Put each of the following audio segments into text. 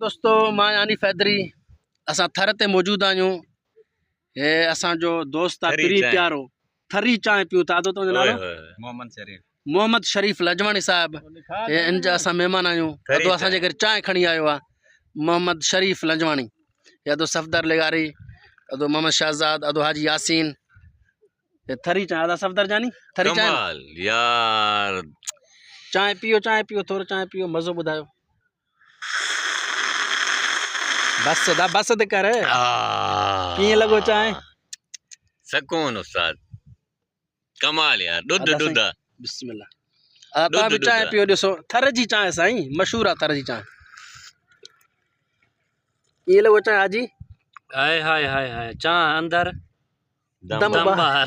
दोस्तों मां यानी फैदरी असां थर ते मौजूद आहियूं। हे असांजो दोस्त आहे थरी पिरी चांहि। प्यारो थरी चांहि पियूं था। अदो तुंहिंजो नालो? मोहम्मद शरीफ लजवाणी साहब। हे इन जा असां महिमान आहियूं। थरी अदो असांजे चांहि। घर चांहि खणी आयो आहे मोहम्मद शरीफ लजवाणी। हे अदो सफ़दर लेगारी, अदो मोहम्मद शहजाद, अदो हाजी यासीन। हे थरी चांहि अदा सफ़दर जानी थरी चांहि न? कमाल यार। चांहि पियो थोरो चांहि पियो, मज़ो ॿुधायो। बस ते कर। कीअं लॻो चांहि? सकून उस्ताद, कमाल यार। दूध अदा दूध साईं, बिस्मिल्लाह। तव्हां बि चांहि पियो ॾिसो। थर जी चांहि साईं, मशहूरु आहे थर जी चांहि। कीअं लॻो चांहि हाजी? हाय हाय हाय हाय, चांहि अंदर दम दम ॿाहिरि। बाहर।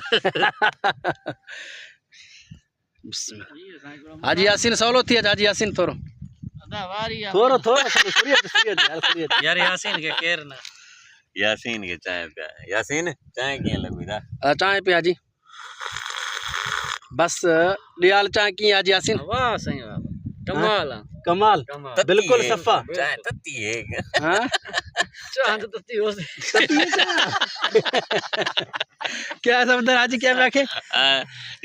बिस्मिल्लाह। हाजी यासीन सवलो थी अच। हाजी यासीन थोरो यार यासीन के केर ना। यासीन के चाय पिया। यासीन चाय कीअं लॻी था? चांहि पिया हाजी। बस ॾियाल चांहि कीअं हाजी यासीन? वाह सही वाह, कमाल आहे। कमाल, कमाल। बिल्कुल सफ़ा। चाय तत्ती है। हाँ? चांहि तो तत्ती हो सी। क्या सफ़दर हाजी क्या व्याखे?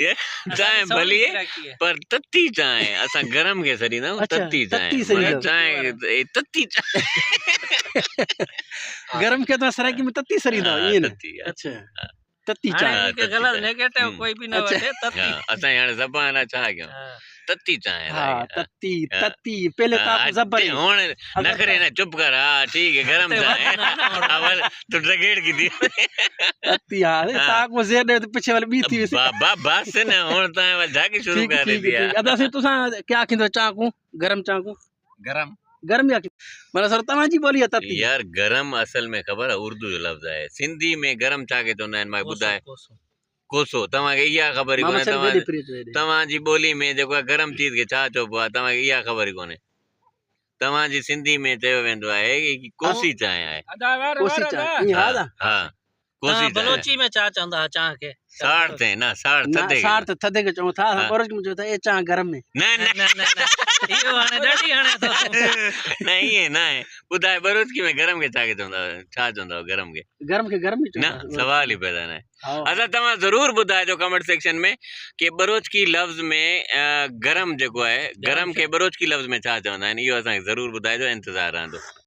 ये चाय भली है पर तत्ती चाय असां गरम के सरी ना। अच्छा, तत्ती चाय तत्ती सरी मगर दो। चाय तत्ती चाय। गरम के तो सराकी में तत्ती सरी दो ये ना। तत्ती। अच्छा, तत्ती चाय। हाणे के गलत नेगेटिव कोई भी ना अच्छा। वठे तत्ती। असां हाणे ज़बान आहे छा कयूं? हाँ। तत्ती चाय हाँ, तत्ती पहले तो आपको जबर ही। हुण नखरे ना चुप कर। हाँ ठीक है, गरम चाय अवल तू ड्रगेड की थी। तत्ती हाँ, ताक में ज़ेर दे तो पीछे वाली बी थी वैसे। बाबा बस न हुण तां वल झाकी शुरू कर दी है। अदा से तुसा क्या खिंदो चाह को? गरम चाह को? गरम या मतलब सर तमा जी बोली है तत्ती। यार गरम असल में खबर है उर्दू जो लफ्ज है। सिंधी में गरम छा के चवंदा आहिनि मां ॿुधाए। कोसो। तव्हांखे इहा ख़बर ई कोन्हे। तव्हांजी ॿोली में जेको आहे गरम चीज़ खे छा चइबो आहे तव्हांखे इहा ख़बर ई कोन्हे। तव्हांजी सिंधी में चयो वेंदो आहे कि कोसी चांहि आहे। कोसी चाह ये हादा। हा कोसी चांहि। बलोची में चा चंदा हा चांहि के? साड़ ते ना, साड़ थदे। साड़ ते थदे के चऊं था। बरोज में जो था ए चाह गरम में। न न न न न इहो हाणे ॾाढी हाणे तो। न इएं न आहे। ॿुधाए बरोचकी में गरम खे छा के चवंदा छा चवंदा गरम खे? गरम के गरम ही न सवाल ही पैदा न आहे। अच्छा तव्हां ज़रूर ॿुधाइजो कमेंट सेक्शन में कि बरोचकी लफ़्ज़ में गरम जेको आहे गरम खे बरोचकी लफ़्ज़ में छा चवंदा आहिनि। इहो असांखे ज़रूर ॿुधाइजो। इंतज़ारु रहंदो।